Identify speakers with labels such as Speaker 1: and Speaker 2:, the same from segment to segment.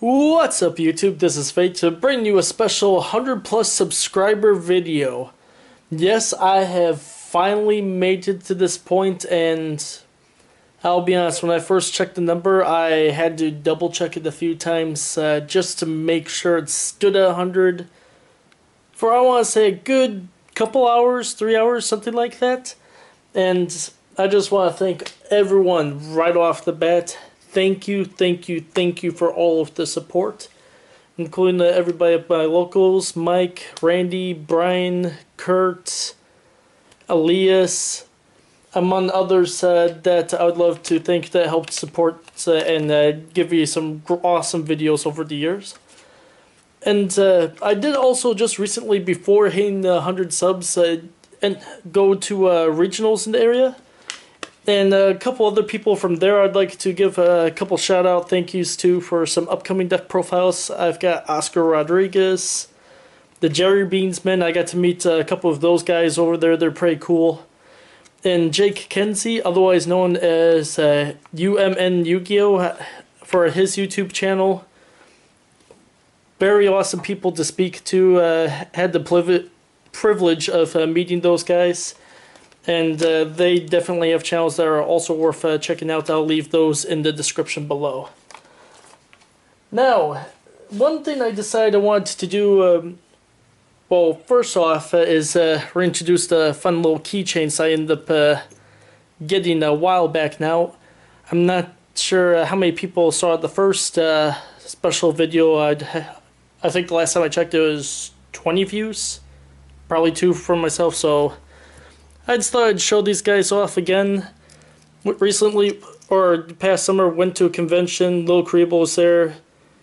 Speaker 1: What's up YouTube, this is Fate to bring you a special 100 plus subscriber video. Yes, I have finally made it to this point, and I'll be honest, when I first checked the number I had to double check it a few times just to make sure it stood at 100 for I want to say a good couple hours, 3 hours, something like that. And I just want to thank everyone right off the bat. Thank you for all of the support, including everybody at my locals, Mike, Randy, Brian, Kurt, Elias, among others that I would love to thank that helped support and give you some awesome videos over the years. And I did also just recently, before hitting the 100 subs, and go to regionals in the area. And a couple other people from there I'd like to give a couple shout-out thank yous to for some upcoming deck profiles. I've got Oscar Rodriguez, the Jerry Beansmen. I got to meet a couple of those guys over there. They're pretty cool. And Jake Kyenzi, otherwise known as Yugioh, for his YouTube channel. Very awesome people to speak to. Had the privilege of meeting those guys. And they definitely have channels that are also worth checking out. I'll leave those in the description below. Now, one thing I decided I wanted to do, well, first off, is reintroduce the fun little keychains I ended up getting a while back now. I'm not sure how many people saw the first special video. I think the last time I checked it was 20 views. Probably 2 from myself, so I just thought I'd show these guys off again. Recently, or past summer, went to a convention. Lil Creeble was there.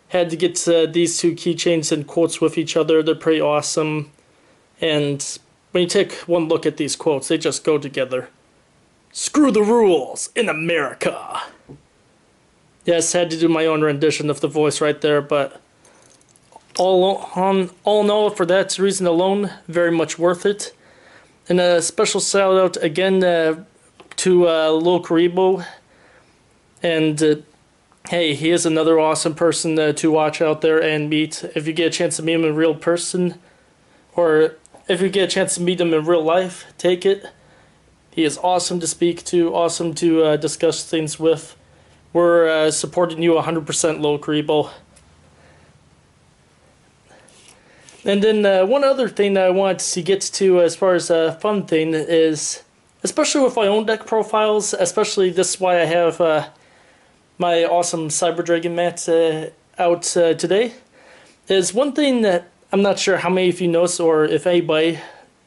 Speaker 1: Had to get these two keychains in quotes with each other. They're pretty awesome. And when you take one look at these quotes, they just go together. Screw the rules in America. Yes, had to do my own rendition of the voice right there, but all in all, for that reason alone, very much worth it. And a special shout out again to Lil Creeble. And hey, he is another awesome person to watch out there and meet. If you get a chance to meet him in real person, or if you get a chance to meet him in real life, take it. He is awesome to speak to, awesome to discuss things with. We're supporting you 100%, Lil Creeble. And then one other thing that I want to get to as far as a fun thing is, especially with my own deck profiles, especially this is why I have my awesome Cyber Dragon mat out today, is one thing that I'm not sure how many of you notice, or if anybody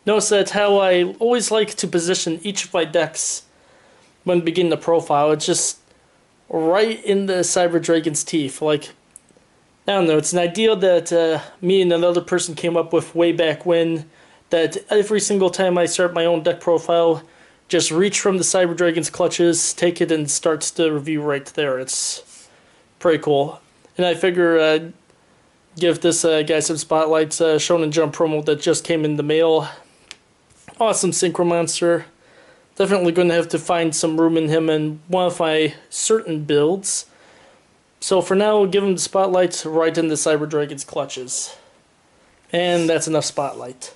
Speaker 1: knows, that's how I always like to position each of my decks when beginning the profile. It's just right in the Cyber Dragon's teeth. Like, I don't know, it's an idea that me and another person came up with way back when, that every single time I start my own deck profile, just reach from the Cyber Dragon's clutches, take it, and starts the review right there. It's pretty cool. And I figure give this guy some spotlights. Shonen Jump promo that just came in the mail. Awesome Synchro Monster. Definitely going to have to find some room in him in one of my certain builds. So for now, we'll give him the spotlight right in the Cyber Dragon's clutches. And that's enough spotlight.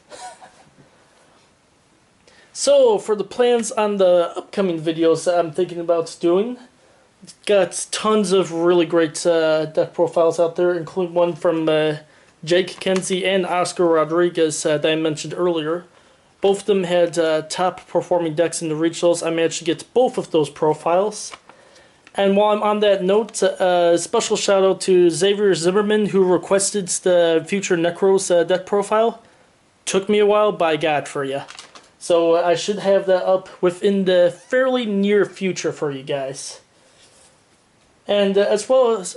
Speaker 1: So for the plans on the upcoming videos that I'm thinking about doing, got tons of really great deck profiles out there, including one from Jake Kyenzi and Oscar Rodriguez that I mentioned earlier. Both of them had top performing decks in the regionals. I managed to get both of those profiles. And while I'm on that note, a special shout out to Xavier Zimmerman, who requested the Future Necros deck profile. Took me a while, but I got it for you. So I should have that up within the fairly near future for you guys. And as well as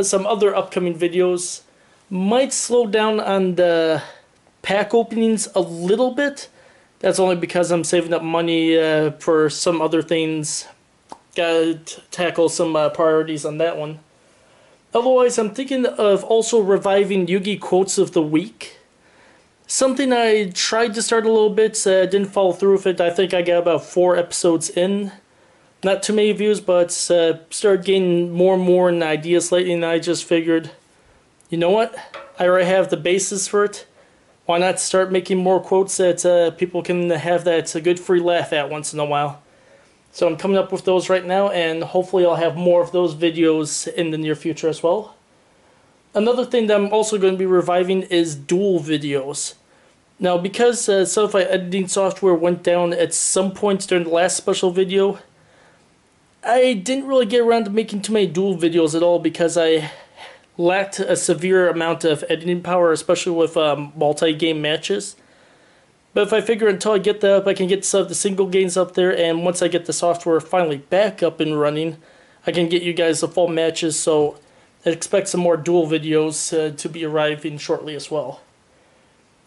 Speaker 1: some other upcoming videos, might slow down on the pack openings a little bit. That's only because I'm saving up money for some other things. Gotta tackle some priorities on that one. Otherwise, I'm thinking of also reviving Yugi Quotes of the Week. Something I tried to start a little bit, didn't follow through with it. I think I got about 4 episodes in. Not too many views, but started getting more and more ideas lately, and I just figured you know what? I already have the basis for it. Why not start making more quotes that people can have that a good free laugh at once in a while? So I'm coming up with those right now, and hopefully I'll have more of those videos in the near future as well. Another thing that I'm also going to be reviving is duel videos. Now, because some of my editing software went down at some point during the last special video, I didn't really get around to making too many duel videos at all because I lacked a severe amount of editing power, especially with multi-game matches. But if I figure until I get that up, I can get some of the single games up there, and once I get the software finally back up and running, I can get you guys the full matches, so I expect some more duel videos to be arriving shortly as well.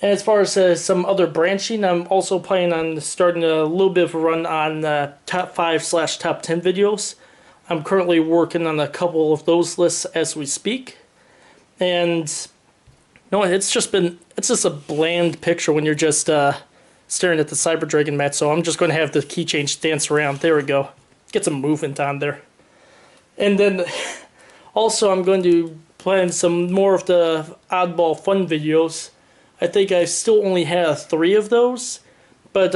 Speaker 1: And as far as some other branching, I'm also planning on starting a little bit of a run on top 5/top 10 videos. I'm currently working on a couple of those lists as we speak. And no, it's just a bland picture when you're just staring at the Cyber Dragon match, so I'm just going to have the key change dance around. There we go. Get some movement on there. And then also I'm going to plan some more of the oddball fun videos. I think I still only have 3 of those, but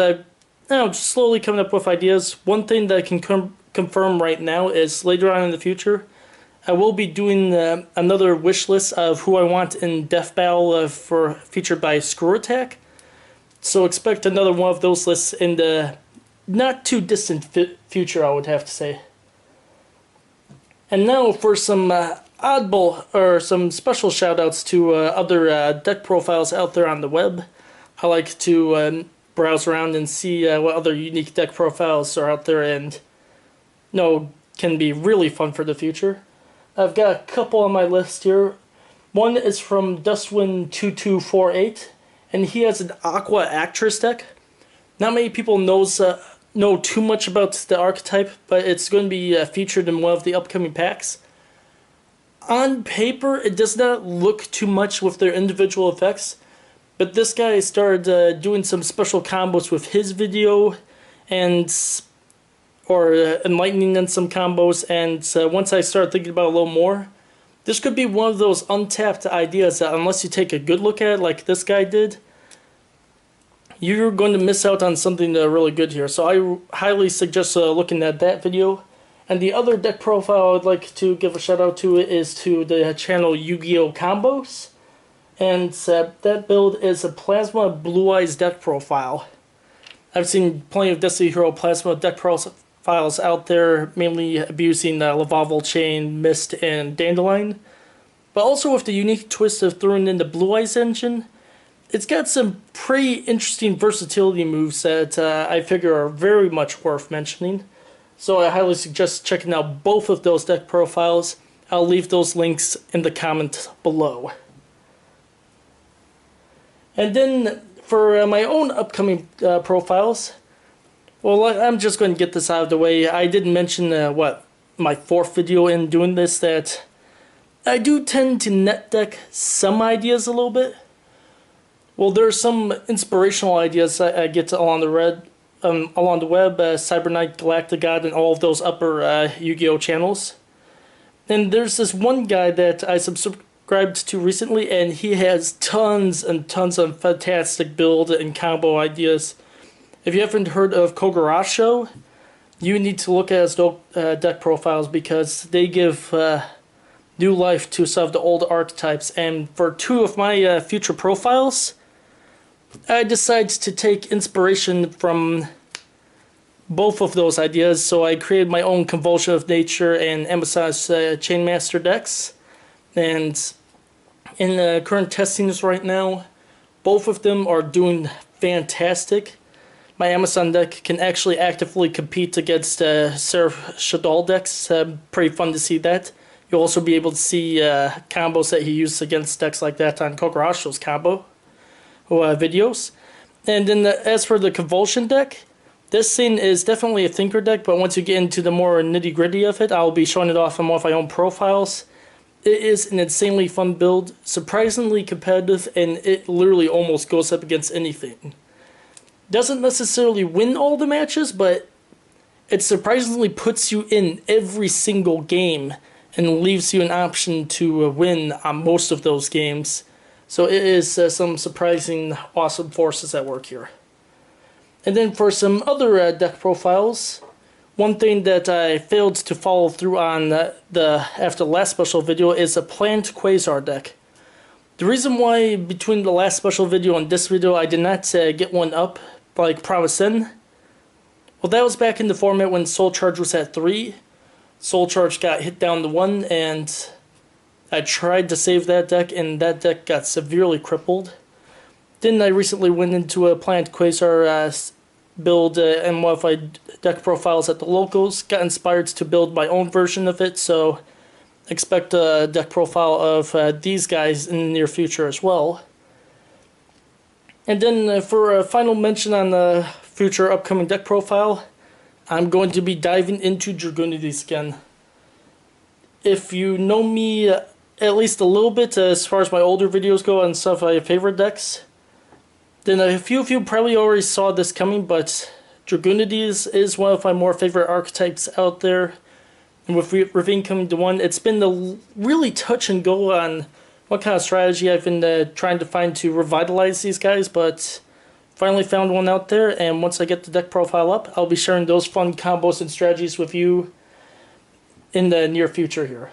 Speaker 1: I'm just slowly coming up with ideas. One thing that I can confirm right now is later on in the future, I will be doing another wish list of who I want in Death Battle featured by Screw Attack. So expect another one of those lists in the not too distant future, I would have to say. And now for some oddball or some special shoutouts to other deck profiles out there on the web. I like to browse around and see what other unique deck profiles are out there, and can be really fun for the future. I've got a couple on my list here. One is from Dustwin2248, and he has an Aqua Actress deck. Not many people know too much about the archetype, but it's going to be featured in one of the upcoming packs. On paper, it does not look too much with their individual effects, but this guy started doing some special combos with his video, or enlightening in some combos, and once I started thinking about it a little more, this could be one of those untapped ideas that unless you take a good look at it like this guy did, you're going to miss out on something really good here. So I highly suggest looking at that video. And the other deck profile I would like to give a shout out to is to the channel Yu-Gi-Oh! Combos. And that build is a Plasma Blue Eyes deck profile. I've seen plenty of Destiny Hero Plasma deck profiles out there, mainly abusing Lavalval Chain, Mist, and Dandelion. But also with the unique twist of throwing in the Blue Eyes engine, it's got some pretty interesting versatility moves that I figure are very much worth mentioning. So I highly suggest checking out both of those deck profiles. I'll leave those links in the comments below. And then for my own upcoming profiles, well, I'm just going to get this out of the way. I did mention, my 4th video in doing this, that I do tend to net deck some ideas a little bit. Well, there are some inspirational ideas I get along the web, Cyber Knight, Galactic God, and all of those upper Yu-Gi-Oh! Channels. And there's this one guy that I subscribed to recently, and he has tons and tons of fantastic build and combo ideas. If you haven't heard of Kogaracho, you need to look at his deck profiles because they give new life to some of the old archetypes. And for 2 of my future profiles, I decided to take inspiration from both of those ideas, so I created my own Convulsion of Nature and Amazon's Chainmaster decks. And in the current testings right now, both of them are doing fantastic. My Amazon deck can actually actively compete against Seraph Shadal decks. Pretty fun to see that. You'll also be able to see combos that he used against decks like that on Kogaracho's combo videos. And then as for the Convulsion deck, this thing is definitely a thinker deck, but once you get into the more nitty gritty of it, I'll be showing it off on one of my own profiles. It is an insanely fun build, surprisingly competitive, and it literally almost goes up against anything. Doesn't necessarily win all the matches, but it surprisingly puts you in every single game and leaves you an option to win on most of those games. So it is some surprising awesome forces at work here. And then for some other deck profiles, one thing that I failed to follow through on after the last special video is a planned Quasar deck. The reason why between the last special video and this video I did not get one up like promised in, well, that was back in the format when Soul Charge was at 3. Soul Charge got hit down to 1, and I tried to save that deck, and that deck got severely crippled. Then I recently went into a planned Quasar build and modified deck profiles at the locals, got inspired to build my own version of it, so expect a deck profile of these guys in the near future as well. And then for a final mention on the future upcoming deck profile, I'm going to be diving into Dragoonities again. If you know me at least a little bit as far as my older videos go on some of my favorite decks, then a few of you probably already saw this coming, but Dragoonities is one of my more favorite archetypes out there. And with Ravine coming to 1, it's been the really touch and go on what kind of strategy I've been trying to find to revitalize these guys, but finally found one out there, and once I get the deck profile up, I'll be sharing those fun combos and strategies with you in the near future here.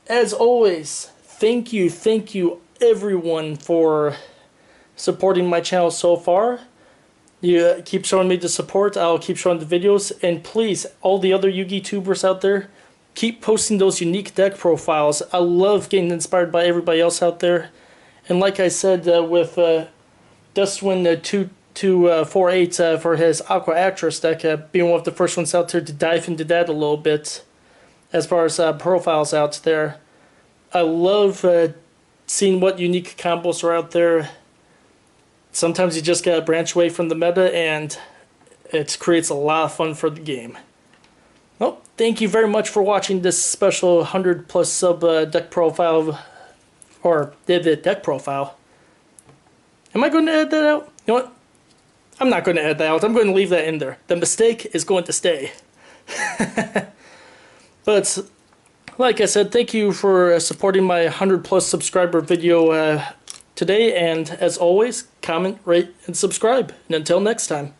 Speaker 1: As always, thank you everyone for supporting my channel so far. You keep showing me the support, I'll keep showing the videos, and please, all the other Yugi tubers out there, keep posting those unique deck profiles. I love getting inspired by everybody else out there. And like I said with Dustwin 2248 for his Aqua Actress deck, being one of the first ones out there to dive into that a little bit as far as profiles out there. I love seeing what unique combos are out there. Sometimes you just gotta branch away from the meta, and it creates a lot of fun for the game. Well, thank you very much for watching this special 100 plus sub deck profile, or the deck profile. Am I going to edit that out? You know what? I'm not going to edit that out. I'm going to leave that in there. The mistake is going to stay. But like I said, thank you for supporting my 100 plus subscriber video today, and as always, comment, rate, and subscribe. And until next time.